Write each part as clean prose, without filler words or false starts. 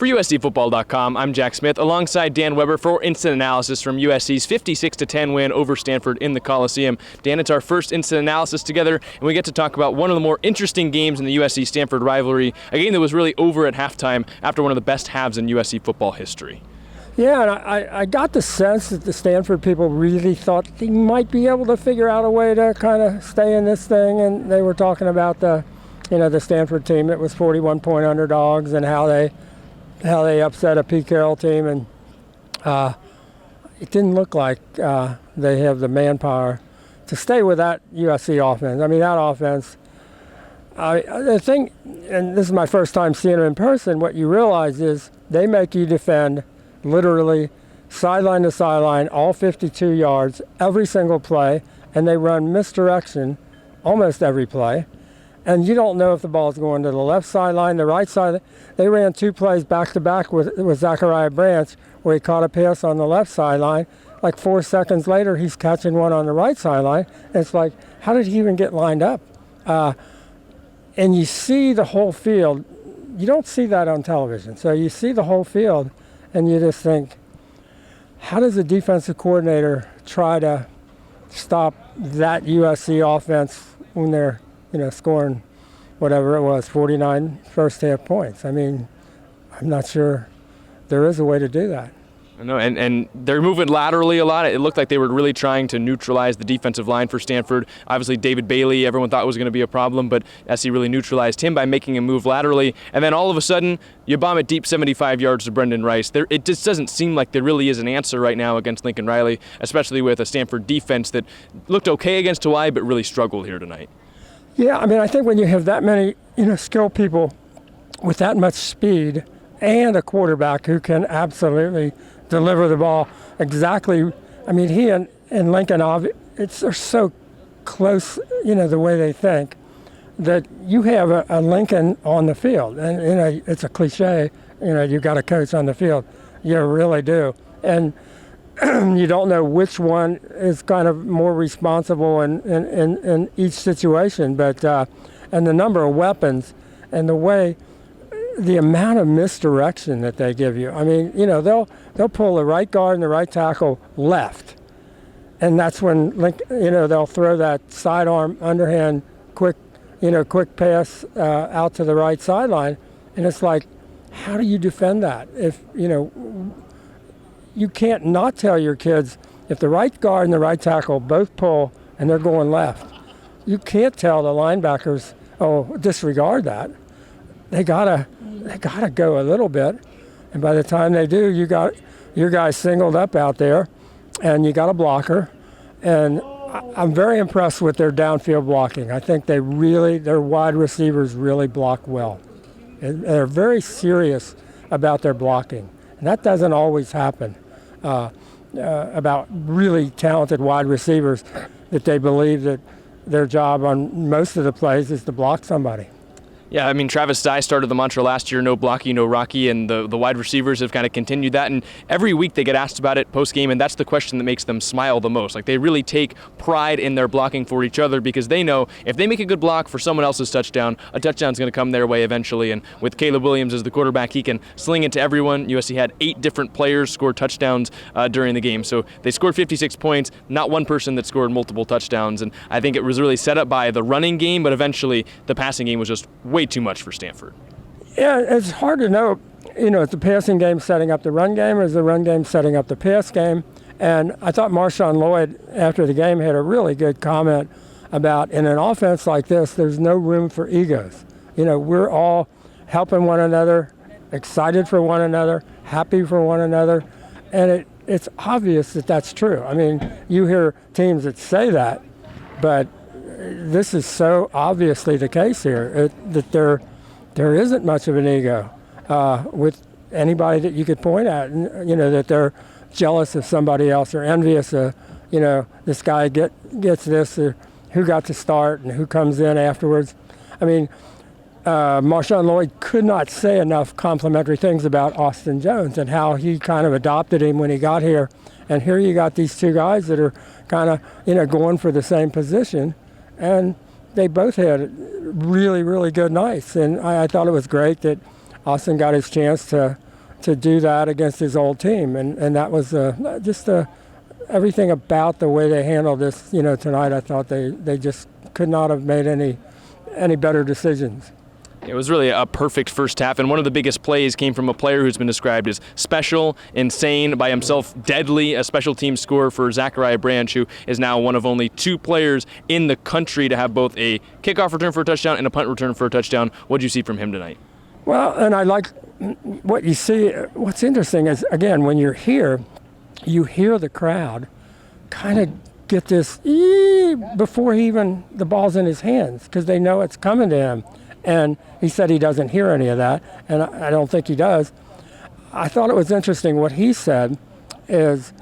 For USCFootball.com, I'm Jack Smith, alongside Dan Weber for instant analysis from USC's 56-10 win over Stanford in the Coliseum. Dan, it's our first instant analysis together, and we get to talk about one of the more interesting games in the USC-Stanford rivalry, a game that was really over at halftime after one of the best halves in USC football history. Yeah, and I got the sense that the Stanford people really thought they might be able to figure out a way to kind of stay in this thing, and they were talking about the Stanford team that was 41-point underdogs and how they upset a Pete Carroll team, and it didn't look like they have the manpower to stay with that USC offense. I mean, that offense, the thing, and this is my first time seeing it in person, what you realize is they make you defend literally sideline to sideline, all 52 yards, every single play, and they run misdirection almost every play. And you don't know if the ball's going to the left sideline, the right side. They ran two plays back-to-back with Zachariah Branch, where he caught a pass on the left sideline. Like 4 seconds later, he's catching one on the right sideline. And it's like, how did he even get lined up? And you see the whole field. You don't see that on television. So you see the whole field, and you just think, how does a defensive coordinator try to stop that USC offense when they're scoring whatever it was, 49 first half points? I mean, I'm not sure there is a way to do that. I know, and they're moving laterally a lot. It looked like they were really trying to neutralize the defensive line for Stanford. Obviously, David Bailey, everyone thought was going to be a problem, but SC really neutralized him by making him move laterally. And then all of a sudden, you bomb it deep 75 yards to Brendan Rice. It just doesn't seem like there really is an answer right now against Lincoln Riley, especially with a Stanford defense that looked okay against Hawaii, but really struggled here tonight. Yeah, I mean, I think when you have that many, skilled people with that much speed and a quarterback who can absolutely deliver the ball exactly. I mean, he and Lincoln, they're so close, the way they think, that you have a Lincoln on the field. And, it's a cliche, you've got a coach on the field. You really do. And you don't know which one is kind of more responsible in each situation, but and the number of weapons and the amount of misdirection that they give you. I mean, they'll pull the right guard and the right tackle left, and that's when they'll throw that sidearm underhand quick pass out to the right sideline, and it's like, how do you defend that? If you can't not tell your kids, if the right guard and the right tackle both pull and they're going left, you can't tell the linebackers, oh, disregard that. They gotta go a little bit, and by the time they do, you got your guy singled up out there, and you got a blocker, and I'm very impressed with their downfield blocking. I think their wide receivers really block well. And they're very serious about their blocking, and that doesn't always happen about really talented wide receivers, that they believe that their job on most of the plays is to block somebody. Yeah, I mean, Travis Dye started the mantra last year, no blocky, no rocky, and the wide receivers have kind of continued that. And every week they get asked about it post-game, and that's the question that makes them smile the most. Like, they really take pride in their blocking for each other, because they know if they make a good block for someone else's touchdown, a touchdown's going to come their way eventually. And with Caleb Williams as the quarterback, he can sling it to everyone. USC had 8 different players score touchdowns during the game. So they scored 56 points, not one person that scored multiple touchdowns. And I think it was really set up by the running game, but eventually the passing game was just way too much for Stanford. Yeah, it's hard to know, is the passing game setting up the run game, or is the run game setting up the pass game? And I thought Marshawn Lloyd, after the game, had a really good comment about, in an offense like this, there's no room for egos. We're all helping one another, excited for one another, happy for one another, and it's obvious that that's true. I mean, you hear teams that say that, but this is so obviously the case here, that there isn't much of an ego with anybody that you could point at, that they're jealous of somebody else or envious of, this guy gets this, or who got to start and who comes in afterwards. I mean, Marshawn Lloyd could not say enough complimentary things about Austin Jones and how he kind of adopted him when he got here. And here you got these two guys that are kind of, going for the same position. And they both had really, really good nights. And I thought it was great that Austin got his chance to to do that against his old team, and that was everything about the way they handled this, tonight. I thought they just could not have made any better decisions. It was really a perfect first half, and one of the biggest plays came from a player who's been described as special, insane, by himself, deadly, a special team scorer for Zachariah Branch, who is now one of only 2 players in the country to have both a kickoff return for a touchdown and a punt return for a touchdown. What did you see from him tonight? Well, and I like what you see. What's interesting is, again, when you're here, you hear the crowd kind of get this before the ball's in his hands, because they know it's coming to him. And he said he doesn't hear any of that, and I don't think he does. I thought it was interesting what he said is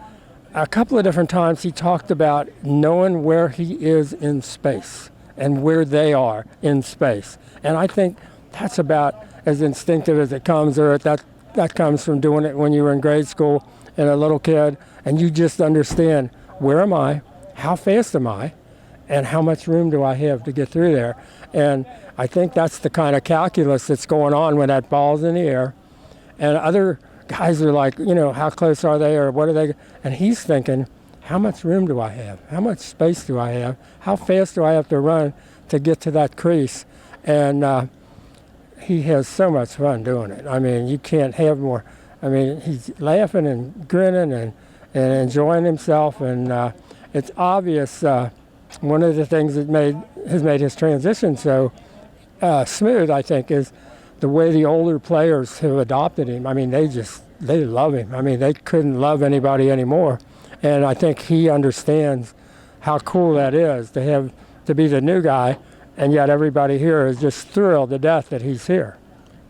a couple of different times he talked about knowing where he is in space and where they are in space. And I think that's about as instinctive as it comes, or that comes from doing it when you were in grade school and a little kid, and you just understand, where am I, how fast am I, and how much room do I have to get through there. And I think that's the kind of calculus that's going on when that ball's in the air. And other guys are like, how close are they, or what are they? And he's thinking, how much room do I have? How much space do I have? How fast do I have to run to get to that crease? And he has so much fun doing it. I mean, you can't have more. I mean, he's laughing and grinning and enjoying himself. And it's obvious. One of the things that has made his transition so smooth, I think, is the way the older players have adopted him. I mean, they love him. I mean, they couldn't love anybody anymore. And I think he understands how cool that is to be the new guy, and yet everybody here is just thrilled to death that he's here.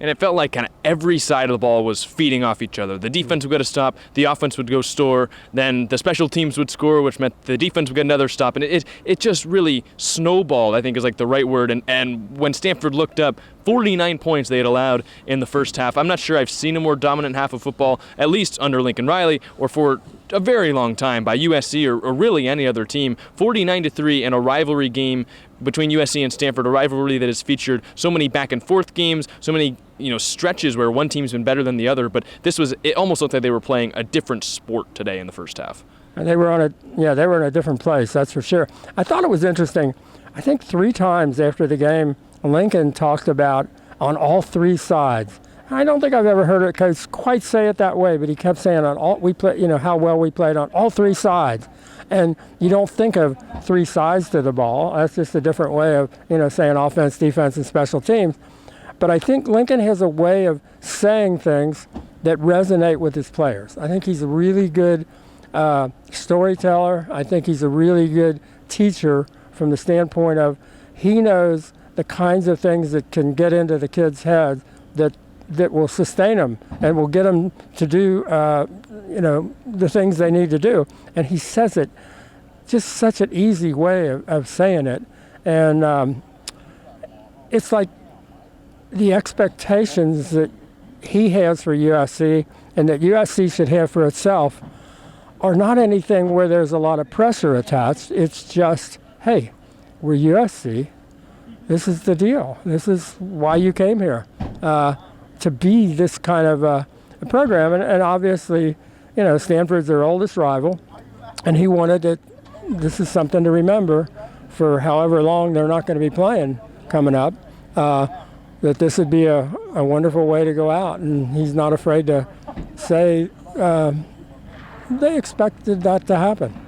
And it felt like kind of every side of the ball was feeding off each other. The defense would get a stop, the offense would go score, then the special teams would score, which meant the defense would get another stop. And it just really snowballed, I think is like the right word. And when Stanford looked up, 49 points they had allowed in the first half. I'm not sure I've seen a more dominant half of football, at least under Lincoln Riley, or for a very long time by USC or really any other team. 49-3 in a rivalry game between USC and Stanford, a rivalry that has featured so many back and forth games, so many stretches where one team's been better than the other. But it almost looked like they were playing a different sport today in the first half. And they were in a different place, that's for sure. I thought it was interesting. I think 3 times after the game, Lincoln talked about on all 3 sides. I don't think I've ever heard a coach quite say it that way, but he kept saying how well we played on all 3 sides. And you don't think of 3 sides to the ball. That's just a different way of, saying offense, defense, and special teams. But I think Lincoln has a way of saying things that resonate with his players. I think he's a really good storyteller. I think he's a really good teacher from the standpoint of he knows the kinds of things that can get into the kids' heads that will sustain them and will get them to do, the things they need to do. And he says it just such an easy way of saying it. And it's like the expectations that he has for USC and that USC should have for itself are not anything where there's a lot of pressure attached. It's just, hey, we're USC. This is the deal. This is why you came here, to be this kind of a program. And obviously, Stanford's their oldest rival, and he wanted it. This is something to remember for however long they're not going to be playing coming up, that this would be a wonderful way to go out. And he's not afraid to say they expected that to happen.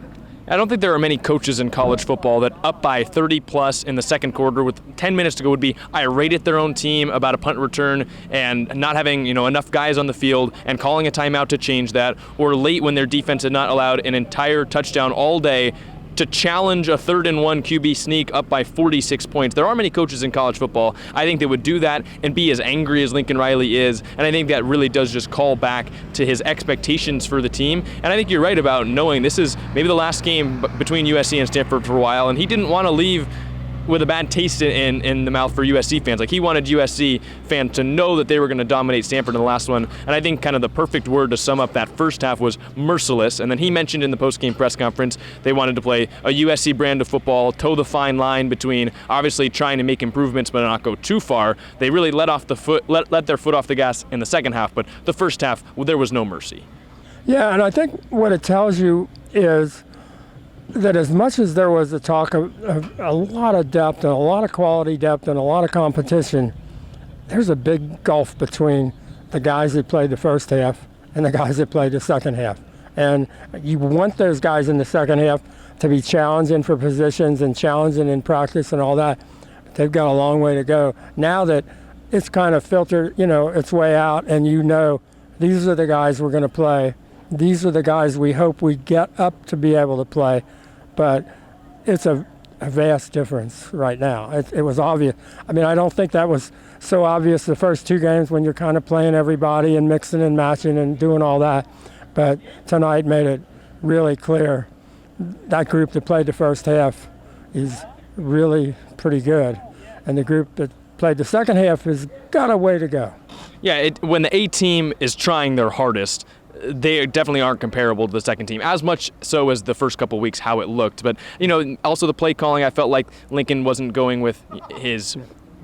I don't think there are many coaches in college football that up by 30-plus in the second quarter with 10 minutes to go would be irate at their own team about a punt return and not having enough guys on the field and calling a timeout to change that, or late when their defense had not allowed an entire touchdown all day to challenge a 3rd-and-1 QB sneak up by 46 points. There are many coaches in college football, I think, that would do that and be as angry as Lincoln Riley is, and I think that really does just call back to his expectations for the team. And I think you're right about knowing this is maybe the last game between USC and Stanford for a while, and he didn't want to leave with a bad taste in the mouth for USC fans. Like, he wanted USC fans to know that they were going to dominate Stanford in the last one. And I think kind of the perfect word to sum up that first half was merciless. And then he mentioned in the post-game press conference they wanted to play a USC brand of football, toe the fine line between obviously trying to make improvements but not go too far. They really let their foot off the gas in the second half, but the first half, well, there was no mercy. Yeah, and I think what it tells you is that as much as there was a talk of a lot of depth and a lot of quality depth and a lot of competition, there's a big gulf between the guys that played the first half and the guys that played the second half. And you want those guys in the second half to be challenging for positions and challenging in practice and all that. They've got a long way to go. Now that it's kind of filtered, its way out, and these are the guys we're going to play. These are the guys we hope we get up to be able to play. But it's a vast difference right now. It was obvious. I mean, I don't think that was so obvious the first two games when you're kind of playing everybody and mixing and matching and doing all that. But tonight made it really clear. That group that played the first half is really pretty good. And the group that played the second half has got a way to go. Yeah, when the A team is trying their hardest, they definitely aren't comparable to the second team, as much so as the first couple weeks how it looked. But, also the play calling, I felt like Lincoln wasn't going with his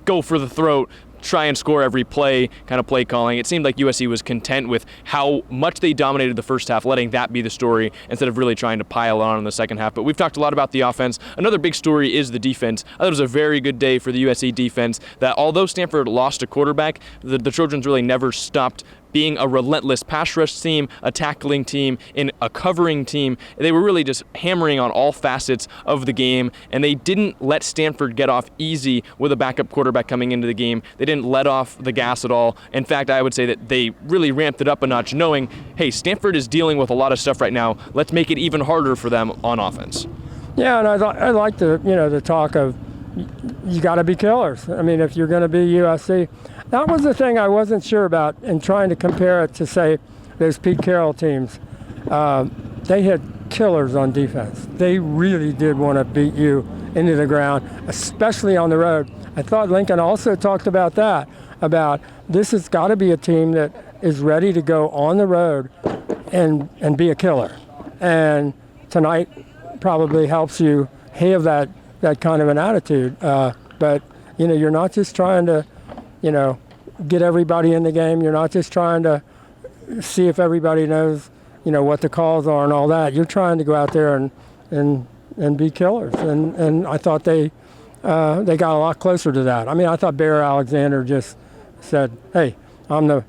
go for the throat, try and score every play kind of play calling. It seemed like USC was content with how much they dominated the first half, letting that be the story instead of really trying to pile on in the second half. But we've talked a lot about the offense. Another big story is the defense. I thought it was a very good day for the USC defense, that although Stanford lost a quarterback, the Trojans really never stopped being a relentless pass rush team, a tackling team, and a covering team. They were really just hammering on all facets of the game, and they didn't let Stanford get off easy with a backup quarterback coming into the game. They didn't let off the gas at all. In fact, I would say that they really ramped it up a notch, knowing, hey, Stanford is dealing with a lot of stuff right now. Let's make it even harder for them on offense. Yeah, and I like the talk of you got to be killers. I mean, if you're going to be USC. That was the thing I wasn't sure about in trying to compare it to, say, those Pete Carroll teams. They had killers on defense. They really did want to beat you into the ground, especially on the road. I thought Lincoln also talked about that, about this has got to be a team that is ready to go on the road and be a killer. And tonight probably helps you have that kind of an attitude. But, you're not just trying to, get everybody in the game. You're not just trying to see if everybody knows, what the calls are and all that. You're trying to go out there and be killers. And I thought they got a lot closer to that. I mean, I thought Bear Alexander just said, hey, I'm the,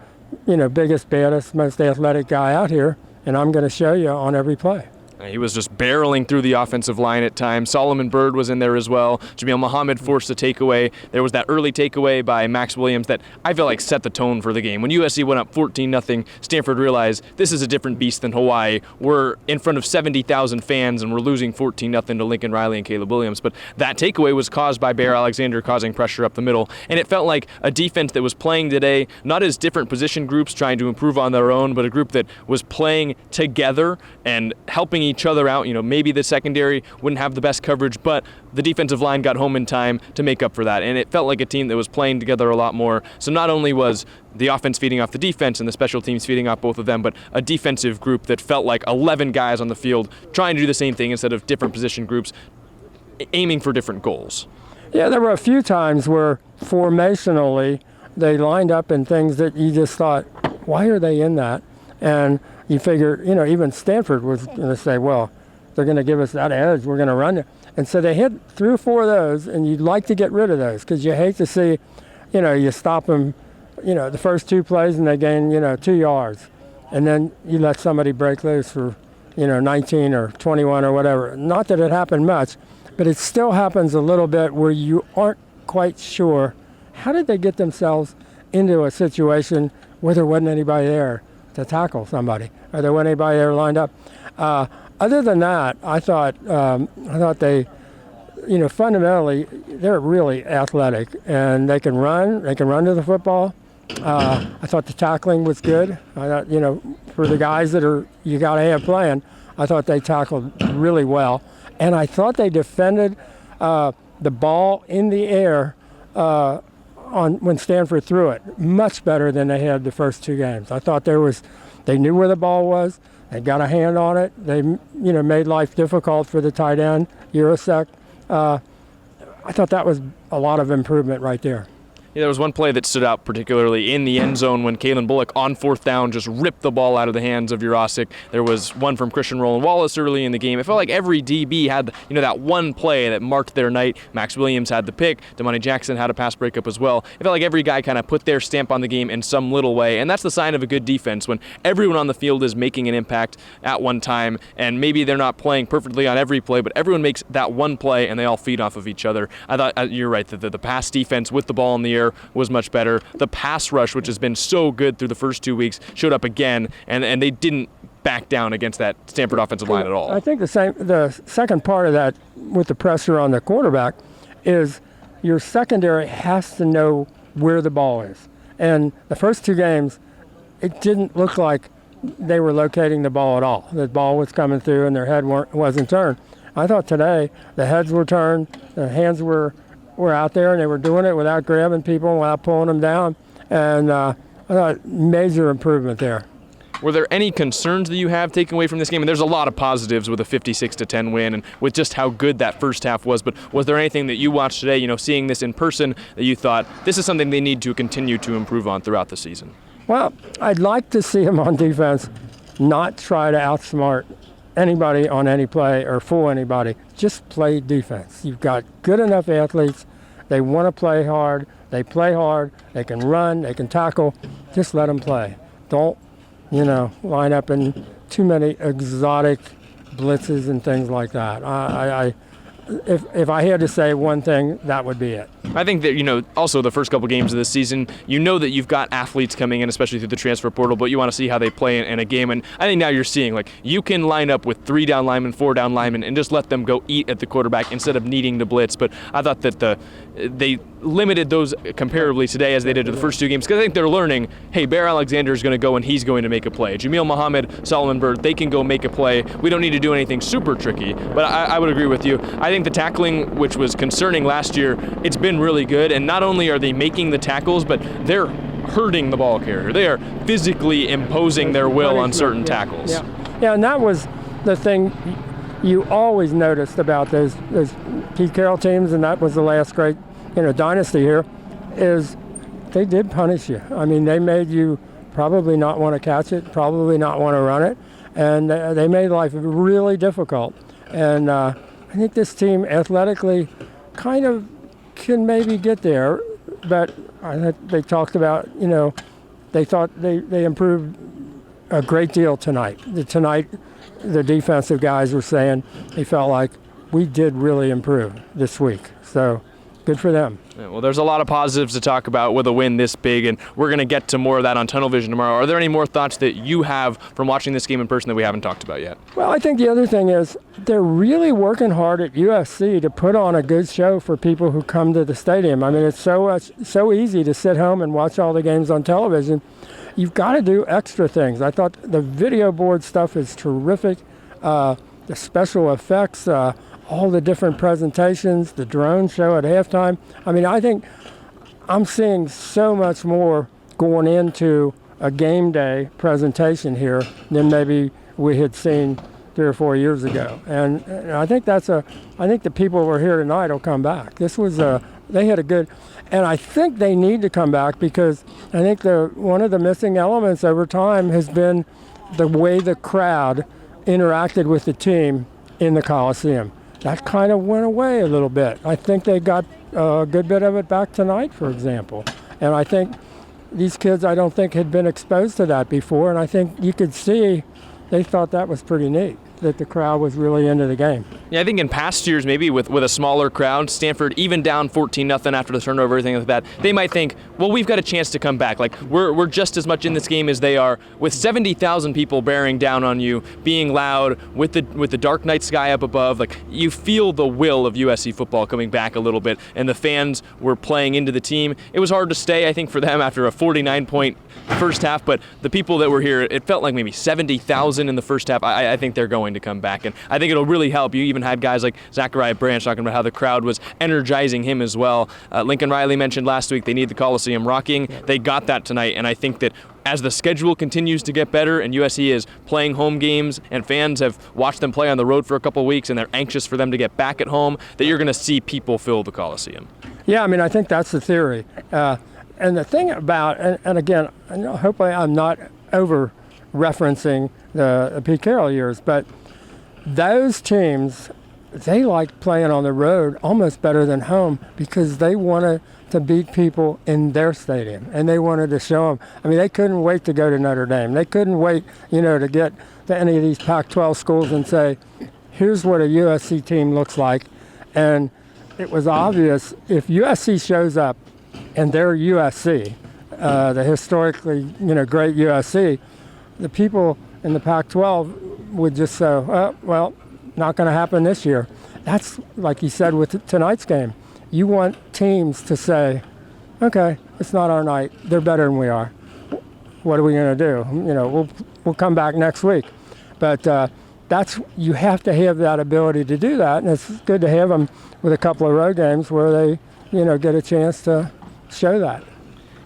biggest, baddest, most athletic guy out here, and I'm going to show you on every play. He was just barreling through the offensive line at times. Solomon Byrd was in there as well. Jameel Muhammad forced a takeaway. There was that early takeaway by Max Williams that I feel like set the tone for the game. When USC went up 14-0, Stanford realized this is a different beast than Hawaii. We're in front of 70,000 fans and we're losing 14-0 to Lincoln Riley and Caleb Williams. But that takeaway was caused by Bear Alexander causing pressure up the middle. And it felt like a defense that was playing today, not as different position groups trying to improve on their own, but a group that was playing together and helping each other out. Maybe the secondary wouldn't have the best coverage, but the defensive line got home in time to make up for that. And it felt like a team that was playing together a lot more. So not only was the offense feeding off the defense and the special teams feeding off both of them, but a defensive group that felt like 11 guys on the field trying to do the same thing instead of different position groups aiming for different goals. Yeah, there were a few times where formationally they lined up in things that you just thought, why are they in that? And you figure, even Stanford was going to say, well, they're going to give us that edge, we're going to run it. And so they hit 3 or 4 of those, and you'd like to get rid of those because you hate to see, you stop them, the first 2 plays and they gain, 2 yards. And then you let somebody break loose for, 19 or 21 or whatever. Not that it happened much, but it still happens a little bit where you aren't quite sure how did they get themselves into a situation where there wasn't anybody there to tackle somebody, or there wasn't anybody there lined up. Other than that, I thought they, fundamentally, they're really athletic, and they can run to the football. I thought the tackling was good. I thought, for the guys that you got to have playing, I thought they tackled really well. And I thought they defended the ball in the air when Stanford threw it, much better than they had the first two games. I thought they knew where the ball was. They got a hand on it. They, made life difficult for the tight end, Urasek. I thought that was a lot of improvement right there. Yeah, there was one play that stood out particularly in the end zone when Kalen Bullock on fourth down just ripped the ball out of the hands of Urasek. There was one from Christian Roland Wallace early in the game. It felt like every DB had that one play that marked their night. Max Williams had the pick. Damani Jackson had a pass breakup as well. It felt like every guy kind of put their stamp on the game in some little way, and that's the sign of a good defense when everyone on the field is making an impact at one time, and maybe they're not playing perfectly on every play, but everyone makes that one play and they all feed off of each other. I thought you're right that the pass defense with the ball in the air was much better. The pass rush, which has been so good through the first 2 weeks, showed up again, and they didn't back down against that Stanford offensive line at all. I think the second part of that with the pressure on the quarterback is your secondary has to know where the ball is. And the first two games, it didn't look like they were locating the ball at all. The ball was coming through and their head wasn't turned. I thought today the heads were turned, the hands were out there, and they were doing it without grabbing people, without pulling them down. And I thought major improvement there. Were there any concerns that you have taken away from this game? And there's a lot of positives with a 56-10 win and with just how good that first half was. But was there anything that you watched today, seeing this in person, that you thought this is something they need to continue to improve on throughout the season? Well, I'd like to see them on defense not try to outsmart anybody on any play or fool anybody. Just play defense. You've got good enough athletes. They want to play hard. They play hard. They can run. They can tackle. Just let them play. Don't, line up in too many exotic blitzes and things like that. If I had to say one thing, that would be it. I think that, also the first couple games of this season, that you've got athletes coming in, especially through the transfer portal, but you want to see how they play in a game. And I think now you're seeing, you can line up with 3 down linemen, 4 down linemen, and just let them go eat at the quarterback instead of needing to blitz. But I thought that they limited those comparably today as they did to the first 2 games, because I think they're learning, hey, Bear Alexander is going to go and he's going to make a play. Jameel Muhammad, Solomon Byrd, they can go make a play. We don't need to do anything super tricky. But I would agree with you. I think the tackling, which was concerning last year, it's been really good. And not only are they making the tackles, but they're hurting the ball carrier. They are physically imposing their will on certain tackles. Yeah, and that was the thing you always noticed about those Pete Carroll teams, and that was the last great dynasty here, is they did punish you. I mean, they made you probably not want to catch it, probably not want to run it, and they made life really difficult. And I think this team athletically kind of can maybe get there, but they talked about, they thought they improved a great deal tonight. Tonight, the defensive guys were saying they felt like we did really improve this week. So good for them. Yeah, well, there's a lot of positives to talk about with a win this big, and we're going to get to more of that on Tunnel Vision tomorrow. Are there any more thoughts that you have from watching this game in person that we haven't talked about yet? Well, I think the other thing is they're really working hard at USC to put on a good show for people who come to the stadium. I mean, it's so easy to sit home and watch all the games on television. You've got to do extra things. I thought the video board stuff is terrific. The special effects, all the different presentations, the drone show at halftime. I mean, I think I'm seeing so much more going into a game day presentation here than maybe we had seen 3 or 4 years ago. And I think I think the people who are here tonight will come back. This was they had a good, and I think they need to come back because I think one of the missing elements over time has been the way the crowd interacted with the team in the Coliseum. That kind of went away a little bit. I think they got a good bit of it back tonight, for example. And I think these kids, I don't think, had been exposed to that before. And I think you could see they thought that was pretty neat, that the crowd was really into the game. Yeah, I think in past years, maybe with a smaller crowd, Stanford, even down 14-0 after the turnover, everything like that, they might think, well, we've got a chance to come back. Like, we're just as much in this game as they are. With 70,000 people bearing down on you, being loud, with the dark night sky up above, like, you feel the will of USC football coming back a little bit, and the fans were playing into the team. It was hard to stay, I think, for them after a 49-point first half, but the people that were here, it felt like maybe 70,000 in the first half. I think they're going going to come back. And I think it'll really help. You even had guys like Zachariah Branch talking about how the crowd was energizing him as well. Lincoln Riley mentioned last week they need the Coliseum rocking. They got that tonight, and I think that as the schedule continues to get better and USC is playing home games and fans have watched them play on the road for a couple of weeks and they're anxious for them to get back at home, that you're going to see people fill the Coliseum. Yeah, I mean, I think that's the theory. And the thing about, and again, hopefully I'm not over-referencing the Pete Carroll years, but those teams, they like playing on the road almost better than home because they wanted to beat people in their stadium, and they wanted to show them. I mean, they couldn't wait to go to Notre Dame. They couldn't wait, to get to any of these Pac-12 schools and say, here's what a USC team looks like. And it was obvious if USC shows up and they're USC, the historically, great USC, the people in the Pac-12 would just say, oh, well, not going to happen this year. That's like you said with tonight's game. You want teams to say, okay, it's not our night. They're better than we are. What are we going to do? We'll come back next week. But you have to have that ability to do that, and it's good to have them with a couple of road games where they, get a chance to show that.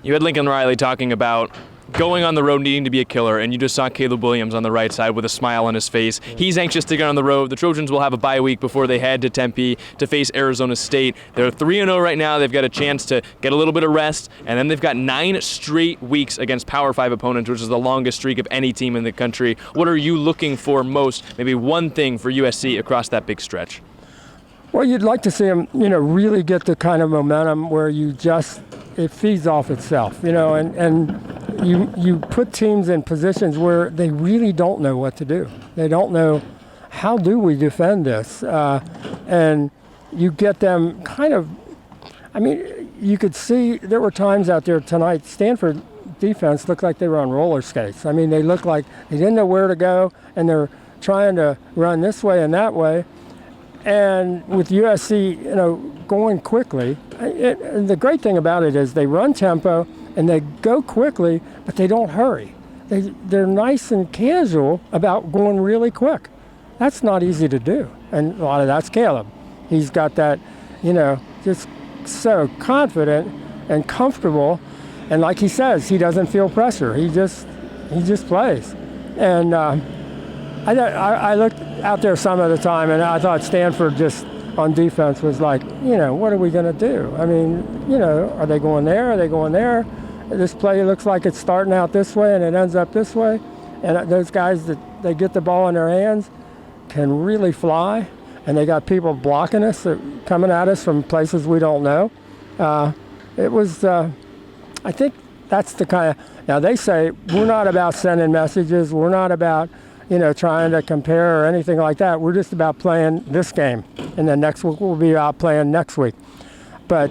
You had Lincoln Riley talking about going on the road needing to be a killer, and you just saw Caleb Williams on the right side with a smile on his face. He's anxious to get on the road. The Trojans will have a bye week before they head to Tempe to face Arizona State. They're 3-0 right now. They've got a chance to get a little bit of rest, and then they've got 9 straight weeks against Power 5 opponents, which is the longest streak of any team in the country. What are you looking for most, maybe one thing for USC across that big stretch? Well, you'd like to see them, really get the kind of momentum where it feeds off itself, and you put teams in positions where they really don't know what to do. They don't know, how do we defend this? And you get them you could see there were times out there tonight, Stanford defense looked like they were on roller skates. I mean, they looked like they didn't know where to go, and they're trying to run this way and that way. And with USC, going quickly, the great thing about it is they run tempo and they go quickly, but they don't hurry. They're nice and casual about going really quick. That's not easy to do, and a lot of that's Caleb. He's got that, just so confident and comfortable, and like he says, he doesn't feel pressure. He just plays, and I looked out there some of the time, and I thought Stanford just on defense was like, what are we going to do? I mean, are they going there? Are they going there? This play looks like it's starting out this way, and it ends up this way. And those guys that they get the ball in their hands can really fly, and they got people blocking us, coming at us from places we don't know. It was, I think that's the kind of, now they say we're not about sending messages, we're not about trying to compare or anything like that. We're just about playing this game, and then next week we'll be out playing next week. But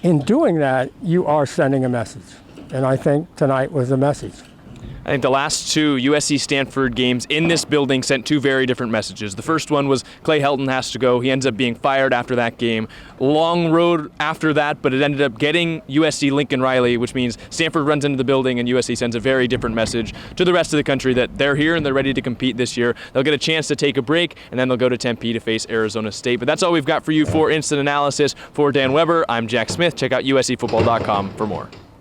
in doing that, you are sending a message, and I think tonight was a message. I think the last 2 USC-Stanford games in this building sent 2 very different messages. The first one was Clay Helton has to go. He ends up being fired after that game. Long road after that, but it ended up getting USC Lincoln Riley, which means Stanford runs into the building and USC sends a very different message to the rest of the country that they're here and they're ready to compete this year. They'll get a chance to take a break, and then they'll go to Tempe to face Arizona State. But that's all we've got for you for Instant Analysis. For Dan Weber, I'm Jack Smith. Check out USCfootball.com for more.